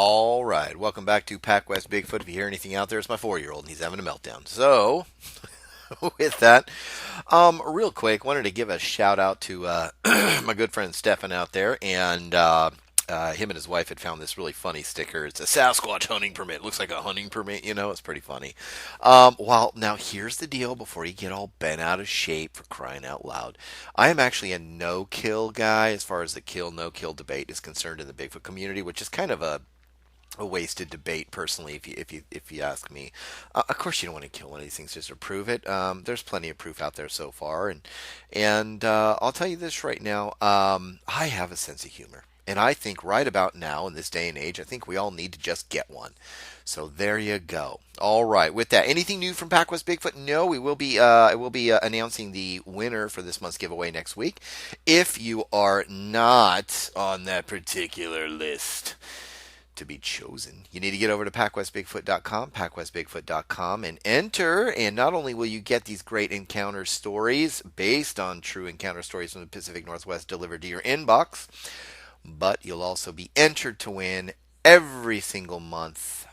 All right, welcome back to PacWest Bigfoot. If you hear anything out there, it's my 4-year-old, and he's having a meltdown. So, with that, real quick, wanted to give a shout out to my good friend Stefan out there, and him and his wife had found this really funny sticker. It's a Sasquatch hunting permit. Looks like a hunting permit, it's pretty funny. Well, now here's the deal before you get all bent out of shape for crying out loud. I am actually a no-kill guy as far as the kill-no-kill debate is concerned in the Bigfoot community, which is kind of a wasted debate personally if you ask me. Of course you don't want to kill one of these things just to prove it. There's plenty of proof out there so far, and I'll tell you this right now. I have a sense of humor, and I think right about now in this day and age, I think we all need to just get one. So there you go. All right. With that, anything new from PacWest Bigfoot? No, we will be. I will be announcing the winner for this month's giveaway next week. If you are not on that particular list to be chosen, you need to get over to PacWestBigfoot.com, PacWestBigfoot.com, and enter. And not only will you get these great encounter stories based on true encounter stories from the Pacific Northwest delivered to your inbox, but you'll also be entered to win every single month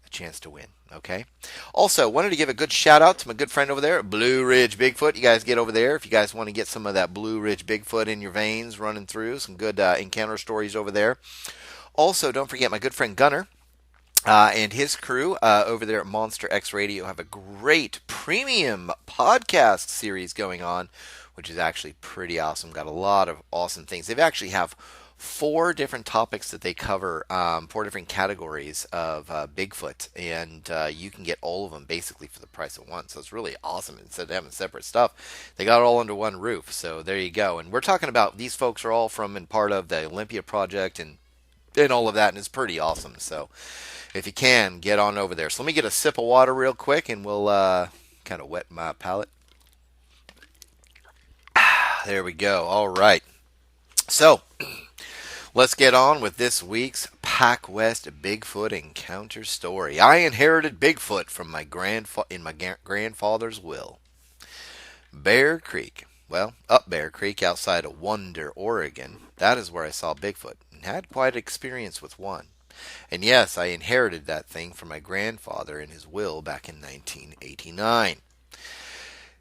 a chance to win. Okay. Also, wanted to give a good shout out to my good friend over there, Blue Ridge Bigfoot. You guys get over there if you guys want to get some of that Blue Ridge Bigfoot in your veins running through. Some good encounter stories over there. Also, don't forget my good friend Gunner and his crew over there at Monster X Radio have a great premium podcast series going on, which is actually pretty awesome. Got a lot of awesome things. They actually have 4 different topics that they cover, 4 different categories of Bigfoot, and you can get all of them basically for the price of one. So it's really awesome. Instead of having separate stuff, they got it all under one roof. So there you go. And we're talking about these folks are all from and part of the Olympia Project and all of that, and it's pretty awesome. So if you can, get on over there. So let me get a sip of water real quick, and we'll kind of wet my palate. There we go. All right. So let's get on with this week's PacWest Bigfoot Encounter story. I inherited Bigfoot from my grandfather's will. Bear Creek. Well, up Bear Creek outside of Wonder, Oregon. That is where I saw Bigfoot and had quite an experience with one. And yes, I inherited that thing from my grandfather in his will back in 1989.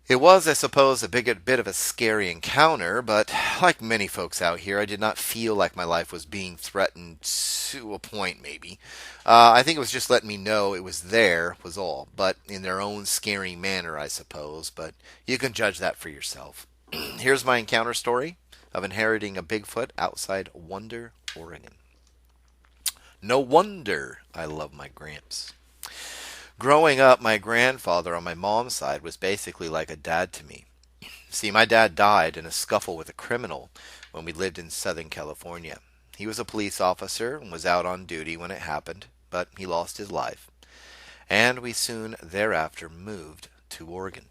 It was, I suppose, a bit of a scary encounter, but like many folks out here, I did not feel like my life was being threatened to a point, maybe. I think it was just letting me know it was there, was all, but in their own scary manner, I suppose, but you can judge that for yourself. Here's my encounter story of inheriting a Bigfoot outside Wonder, Oregon. No wonder I love my Gramps. Growing up, my grandfather on my mom's side was basically like a dad to me. See, my dad died in a scuffle with a criminal when we lived in Southern California. He was a police officer and was out on duty when it happened, but he lost his life. And we soon thereafter moved to Oregon.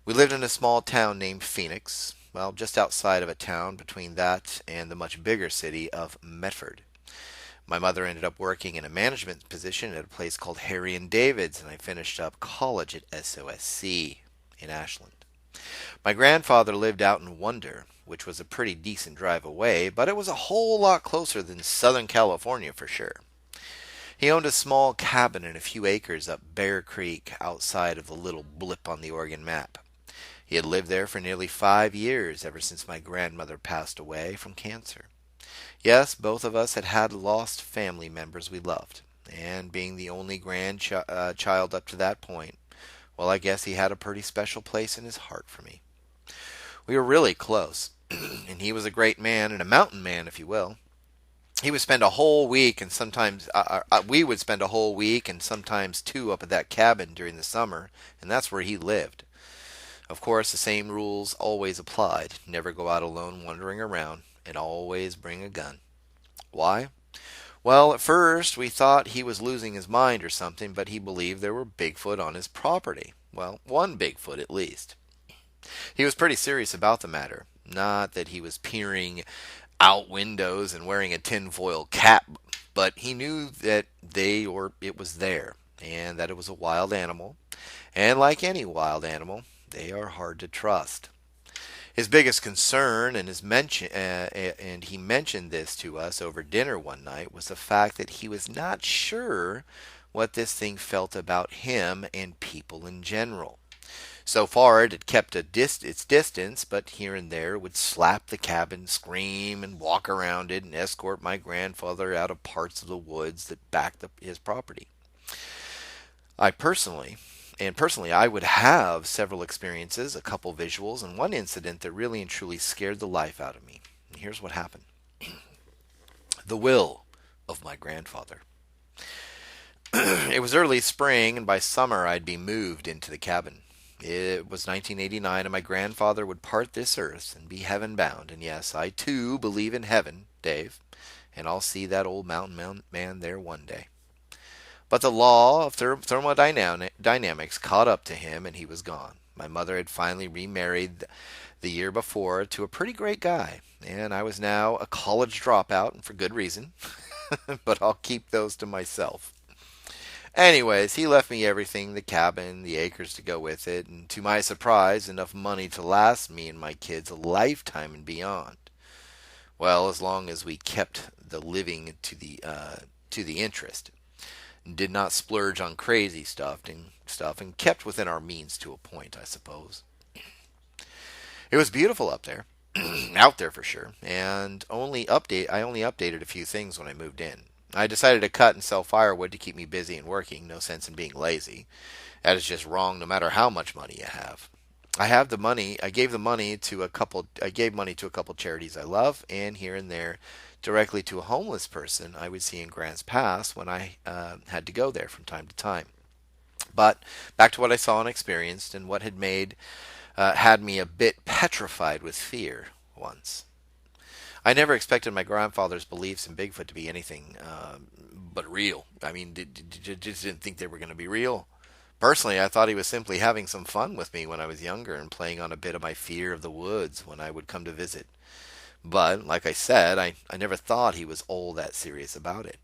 We lived in a small town named Phoenix, well, just outside of a town between that and the much bigger city of Medford. My mother ended up working in a management position at a place called Harry and David's, and I finished up college at SOSC in Ashland. My grandfather lived out in Wonder, which was a pretty decent drive away, but it was a whole lot closer than Southern California for sure. He owned a small cabin and a few acres up Bear Creek outside of the little blip on the Oregon map. He had lived there for nearly 5 years, ever since my grandmother passed away from cancer. Yes, both of us had lost family members we loved, and being the only grandchild up to that point, well, I guess he had a pretty special place in his heart for me. We were really close, and he was a great man and a mountain man, if you will. He would spend a whole week, and sometimes we would spend a whole week, and sometimes 2 up at that cabin during the summer, and that's where he lived. Of course, the same rules always applied. Never go out alone wandering around, and always bring a gun. Why? Well, at first we thought he was losing his mind or something, but he believed there were Bigfoot on his property. Well, one Bigfoot at least. He was pretty serious about the matter. Not that he was peering out windows and wearing a tinfoil cap, but he knew that it was there, and that it was a wild animal. And like any wild animal, they are hard to trust. His biggest concern, and he mentioned this to us over dinner one night, was the fact that he was not sure what this thing felt about him and people in general. So far, it had kept its distance, but here and there would slap the cabin, scream, and walk around it and escort my grandfather out of parts of the woods that backed up his property. I personally, personally, I would have several experiences, a couple visuals, and one incident that really and truly scared the life out of me. And here's what happened. The will of my grandfather. It was early spring, and by summer I'd be moved into the cabin. It was 1989, and my grandfather would part this earth and be heaven bound. And yes, I too believe in heaven, Dave, and I'll see that old mountain man there one day. But the law of thermodynamics caught up to him, and he was gone. My mother had finally remarried the year before to a pretty great guy, and I was now a college dropout, and for good reason. But I'll keep those to myself. Anyways, he left me everything, the cabin, the acres to go with it, and to my surprise, enough money to last me and my kids a lifetime and beyond. Well, as long as we kept the living to the interest, and did not splurge on crazy stuff, and kept within our means to a point, I suppose. It was beautiful up there, out there for sure, and I only updated a few things when I moved in. I decided to cut and sell firewood to keep me busy and working. No sense in being lazy. That is just wrong, no matter how much money you have. I have the money. I gave the money to a couple. I gave money to a couple charities I love, and here and there, directly to a homeless person I would see in Grants Pass when I had to go there from time to time. But back to what I saw and experienced, and what had me a bit petrified with fear once. I never expected my grandfather's beliefs in Bigfoot to be anything but real. I mean, just didn't think they were going to be real. Personally, I thought he was simply having some fun with me when I was younger and playing on a bit of my fear of the woods when I would come to visit. But, like I said, I never thought he was all that serious about it.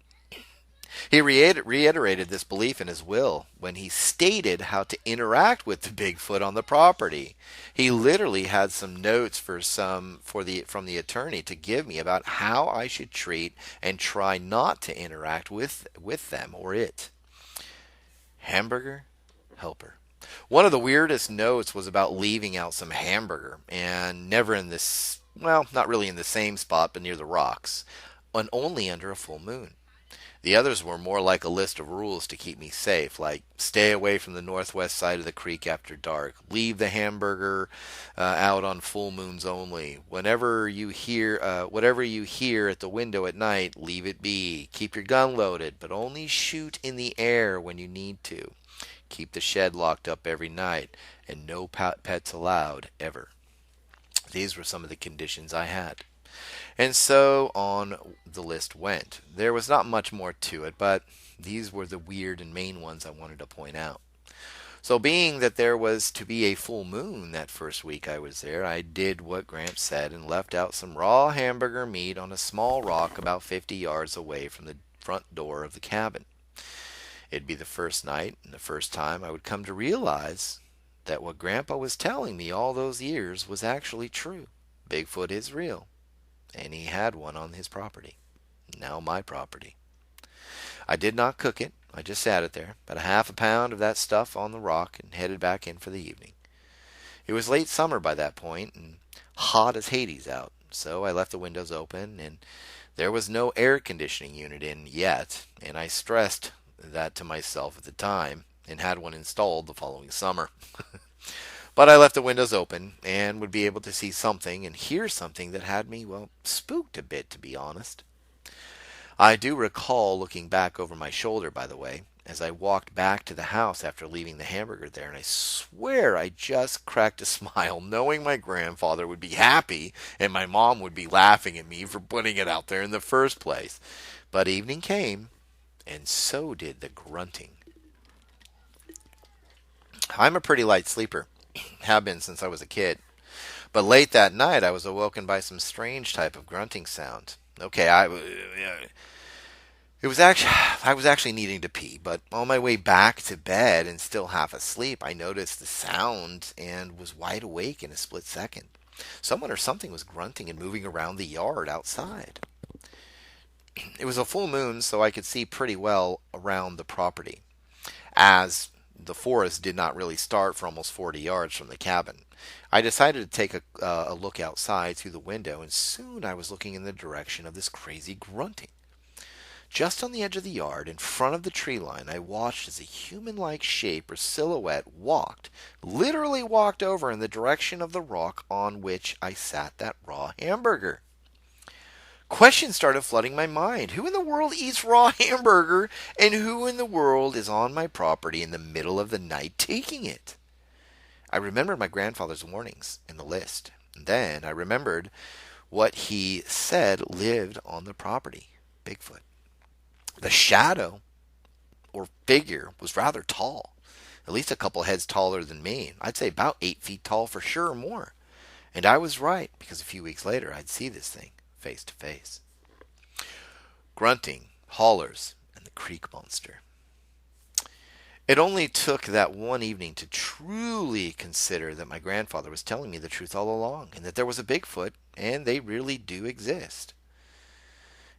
He reiterated this belief in his will when he stated how to interact with the Bigfoot on the property. He literally had some notes from the attorney to give me about how I should treat and try not to interact with them or it. Hamburger helper. One of the weirdest notes was about leaving out some hamburger, and never in this, well, not really in the same spot, but near the rocks, and only under a full moon. The others were more like a list of rules to keep me safe, like stay away from the northwest side of the creek after dark, leave the hamburger out on full moons only. Whatever you hear at the window at night, leave it be. Keep your gun loaded, but only shoot in the air when you need to. Keep the shed locked up every night, and no pets allowed ever. These were some of the conditions I had. And so on the list went. There was not much more to it, but these were the weird and main ones I wanted to point out. So being that there was to be a full moon that first week I was there, I did what Gramps said and left out some raw hamburger meat on a small rock about 50 yards away from the front door of the cabin. It'd be the first night and the first time I would come to realize that what Grandpa was telling me all those years was actually true. Bigfoot is real. And he had one on his property. Now my property. I did not cook it. I just sat it there, about a half a pound of that stuff on the rock, and headed back in for the evening. It was late summer by that point, and hot as Hades out, so I left the windows open, and there was no air conditioning unit in yet, and I stressed that to myself at the time, and had one installed the following summer. But I left the windows open and would be able to see something and hear something that had me, well, spooked a bit, to be honest. I do recall looking back over my shoulder, by the way, as I walked back to the house after leaving the hamburger there, and I swear I just cracked a smile, knowing my grandfather would be happy and my mom would be laughing at me for putting it out there in the first place. But evening came, and so did the grunting. I'm a pretty light sleeper. Have been since I was a kid. But late that night, I was awoken by some strange type of grunting sound. Okay, I was actually needing to pee, but on my way back to bed and still half asleep, I noticed the sound and was wide awake in a split second. Someone or something was grunting and moving around the yard outside. It was a full moon, so I could see pretty well around the property, as the forest did not really start for almost 40 yards from the cabin. I decided to take a look outside through the window, and soon I was looking in the direction of this crazy grunting. Just on the edge of the yard, in front of the tree line, I watched as a human-like shape or silhouette literally walked over in the direction of the rock on which I sat that raw hamburger. Questions started flooding my mind. Who in the world eats raw hamburger, and who in the world is on my property in the middle of the night taking it? I remembered my grandfather's warnings in the list. And then I remembered what he said lived on the property: Bigfoot. The shadow or figure was rather tall, at least a couple heads taller than me. I'd say about 8 feet tall for sure or more. And I was right, because a few weeks later I'd see this thing face to face. Grunting, hollers, and the creek monster. It only took that one evening to truly consider that my grandfather was telling me the truth all along, and that there was a Bigfoot, and they really do exist.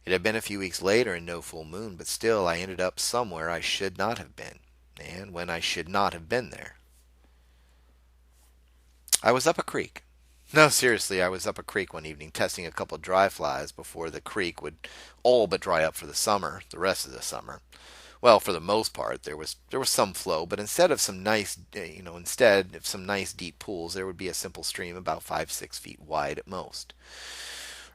It had been a few weeks later and no full moon, but still I ended up somewhere I should not have been, and when I should not have been there. I was up a creek. No, seriously, I was up a creek one evening testing a couple of dry flies before the creek would all but dry up for the rest of the summer. Well, for the most part, there was some flow, but instead of some nice deep pools, there would be a simple stream about 5-6 feet wide at most.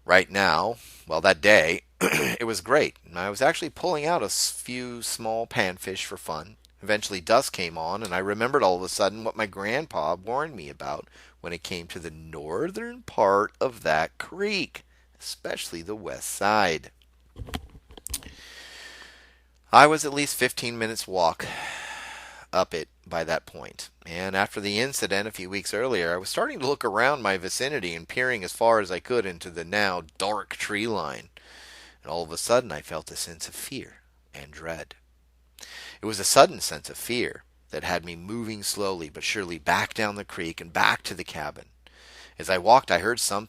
Right now, well, that day, it was great. I was actually pulling out a few small panfish for fun. Eventually dusk came on, and I remembered all of a sudden what my grandpa warned me about when it came to the northern part of that creek, especially the west side. I was at least 15 minutes walk up it by that point, and after the incident a few weeks earlier, I was starting to look around my vicinity and peering as far as I could into the now dark tree line. And all of a sudden I felt a sense of fear and dread. It was a sudden sense of fear that had me moving slowly but surely back down the creek and back to the cabin. As I walked, I heard some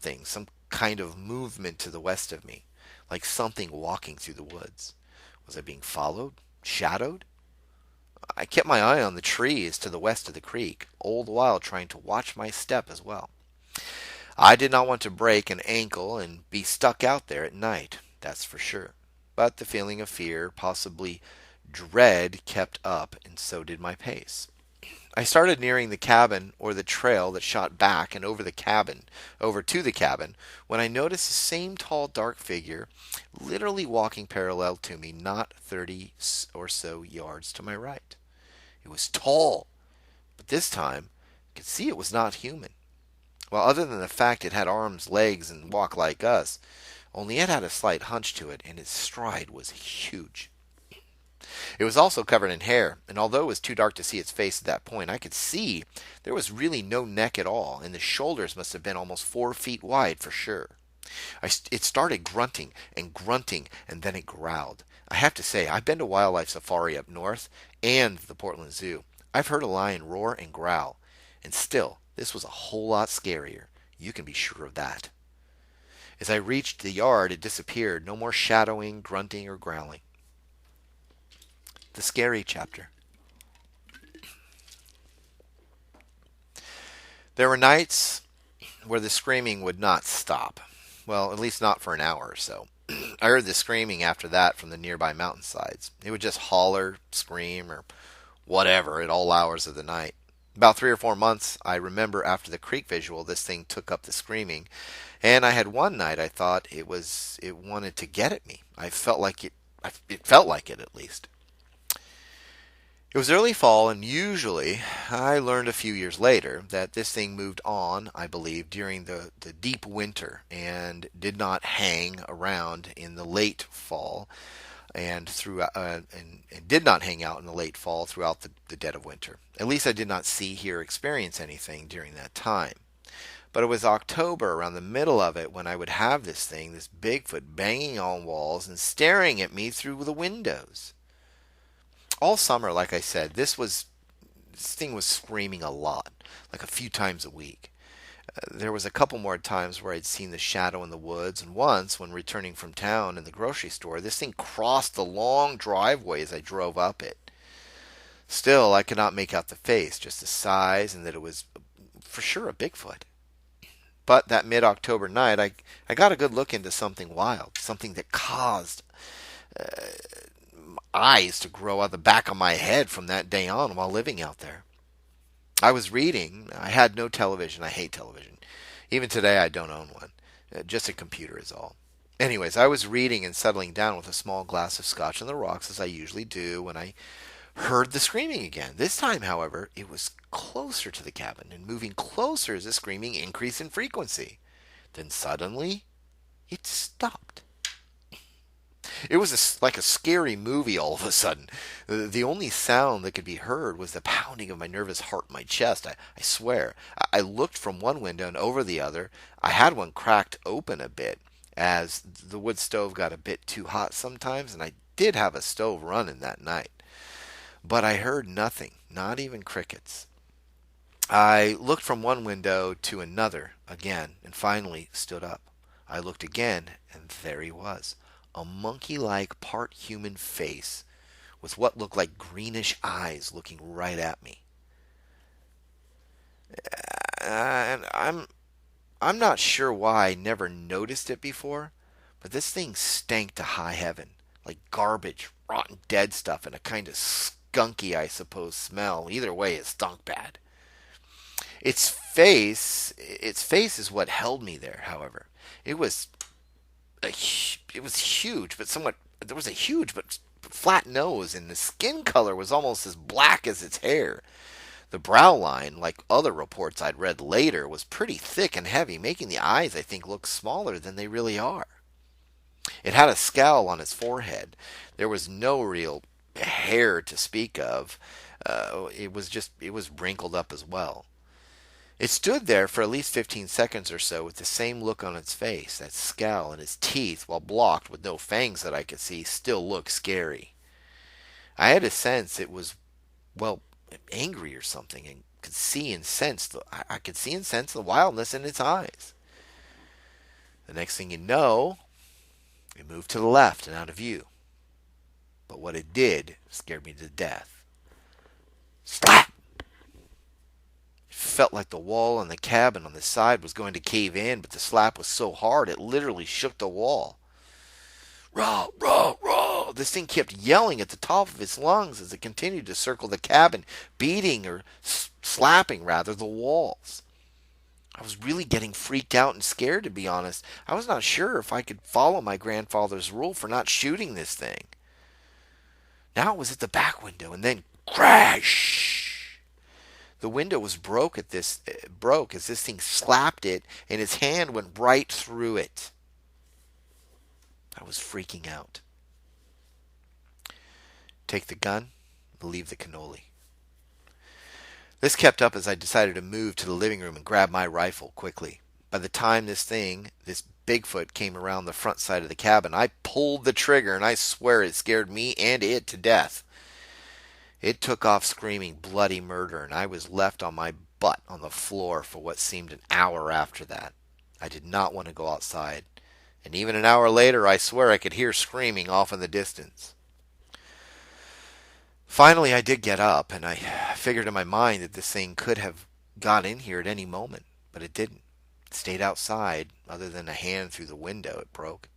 kind of movement to the west of me, like something walking through the woods. Was I being followed? Shadowed? I kept my eye on the trees to the west of the creek, all the while trying to watch my step as well. I did not want to break an ankle and be stuck out there at night, that's for sure. But the feeling of fear, possibly dread, kept up, and so did my pace. I started nearing the cabin, or the trail that shot back and over to the cabin, when I noticed the same tall, dark figure literally walking parallel to me, not 30 or so yards to my right. It was tall, but this time I could see it was not human. Well, other than the fact it had arms, legs, and walked like us, only it had a slight hunch to it, and its stride was huge. It was also covered in hair, and although it was too dark to see its face at that point, I could see there was really no neck at all, and the shoulders must have been almost 4 feet wide for sure. It started grunting, and then it growled. I have to say, I've been to wildlife safari up north and the Portland Zoo. I've heard a lion roar and growl, and still, this was a whole lot scarier. You can be sure of that. As I reached the yard, it disappeared. No more shadowing, grunting, or growling. The scary chapter. There were nights where the screaming would not stop. Well, at least not for an hour or so. I heard the screaming after that from the nearby mountainsides. It would just holler, scream, or whatever at all hours of the night. About 3 or 4 months, I remember after the creek visual, this thing took up the screaming. And I had one night I thought it wanted to get at me. It felt like it at least. It was early fall, and usually, I learned a few years later, that this thing moved on, I believe, during the deep winter, and did not hang around in the late fall, and did not hang out in the late fall throughout the dead of winter. At least I did not see, hear, experience anything during that time. But it was October, around the middle of it, when I would have this Bigfoot, banging on walls and staring at me through the windows. All summer, like I said, this thing was screaming a lot, like a few times a week. There was a couple more times where I'd seen the shadow in the woods, and once, when returning from town in the grocery store, this thing crossed the long driveway as I drove up it. Still, I could not make out the face, just the size, and that it was for sure a Bigfoot. But that mid-October night, I got a good look into something wild, something that caused eyes to grow out the back of my head from that day on while living out there. I was reading. I had no television. I hate television. Even today, I don't own one. Just a computer is all. Anyways, I was reading and settling down with a small glass of scotch on the rocks, as I usually do, when I heard the screaming again. This time, however, it was closer to the cabin and moving closer as the screaming increased in frequency. Then suddenly, it stopped. It was like a scary movie all of a sudden. The only sound that could be heard was the pounding of my nervous heart in my chest. I swear. I looked from one window and over the other. I had one cracked open a bit as the wood stove got a bit too hot sometimes, and I did have a stove running that night. But I heard nothing, not even crickets. I looked from one window to another again and finally stood up. I looked again, and there he was, a monkey-like part human face with what looked like greenish eyes looking right at me. And I'm not sure why I never noticed it before, but this thing stank to high heaven, like garbage, rotten dead stuff, and a kind of skunky, I suppose, smell. Either way, it stunk bad. Its face is what held me there. However, it was it was huge, but somewhat. There was a huge but flat nose, and the skin color was almost as black as its hair. The brow line, like other reports I'd read later, was pretty thick and heavy, making the eyes, I think, look smaller than they really are. It had a scowl on its forehead. There was no real hair to speak of. It was wrinkled up as well. It stood there for at least 15 seconds or so with the same look on its face. That scowl, and its teeth, while blocked with no fangs that I could see, still looked scary. I had a sense it was, well, angry or something, and I could see and sense the wildness in its eyes. The next thing you know, it moved to the left and out of view. But what it did scared me to death. Slap! Felt like the wall on the cabin on the side was going to cave in, but the slap was so hard it literally shook the wall. Raw, raw, raw! This thing kept yelling at the top of its lungs as it continued to circle the cabin, beating or slapping rather the walls. I was really getting freaked out and scared, to be honest. I was not sure if I could follow my grandfather's rule for not shooting this thing. Now it was at the back window, and then crash! The window was broke as this thing slapped it, and its hand went right through it. I was freaking out. Take the gun, leave the cannoli. This kept up as I decided to move to the living room and grab my rifle quickly. By the time this Bigfoot, came around the front side of the cabin, I pulled the trigger, and I swear it scared me and it to death. It took off screaming bloody murder, and I was left on my butt on the floor for what seemed an hour after that. I did not want to go outside, and even an hour later I swear I could hear screaming off in the distance. Finally I did get up, and I figured in my mind that this thing could have got in here at any moment, but it didn't. It stayed outside, other than a hand through the window it broke,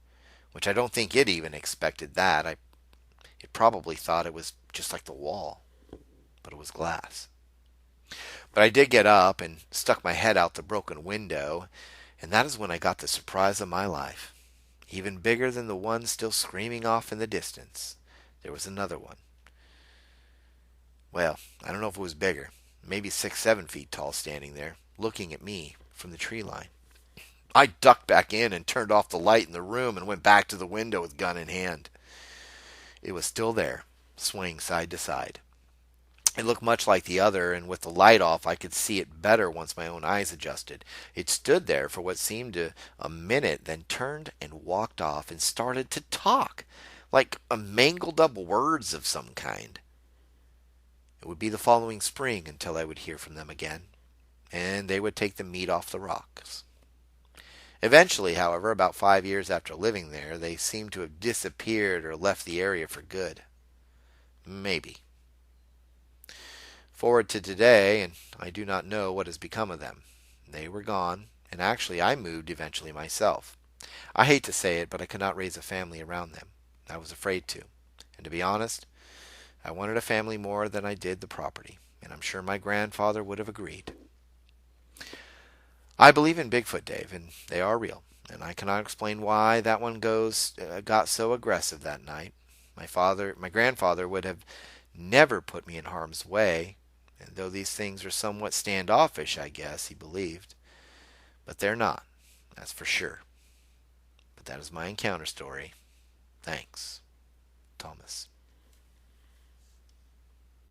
which I don't think it even expected that. It probably thought it was just like the wall, but it was glass. But I did get up and stuck my head out the broken window, and that is when I got the surprise of my life. Even bigger than the one still screaming off in the distance, there was another one. Well, I don't know if it was bigger, maybe 6-7 feet tall, standing there, looking at me from the tree line. I ducked back in and turned off the light in the room and went back to the window with gun in hand. It was still there, swaying side to side. It looked much like the other, and with the light off I could see it better once my own eyes adjusted. It stood there for what seemed a minute, then turned and walked off and started to talk, like a mangled up words of some kind. It would be the following spring until I would hear from them again. and they would take the meat off the rocks. Eventually, however, about 5 years after living there, they seemed to have disappeared or left the area for good. Maybe. Forward to today, and I do not know what has become of them. They were gone, and actually I moved eventually myself. I hate to say it, but I could not raise a family around them. I was afraid to. And to be honest, I wanted a family more than I did the property, and I'm sure my grandfather would have agreed. I believe in Bigfoot, Dave, and they are real, and I cannot explain why that one got so aggressive that night. My grandfather would have never put me in harm's way, and though these things are somewhat standoffish, I guess, he believed. But they're not, that's for sure. But that is my encounter story. Thanks, Thomas.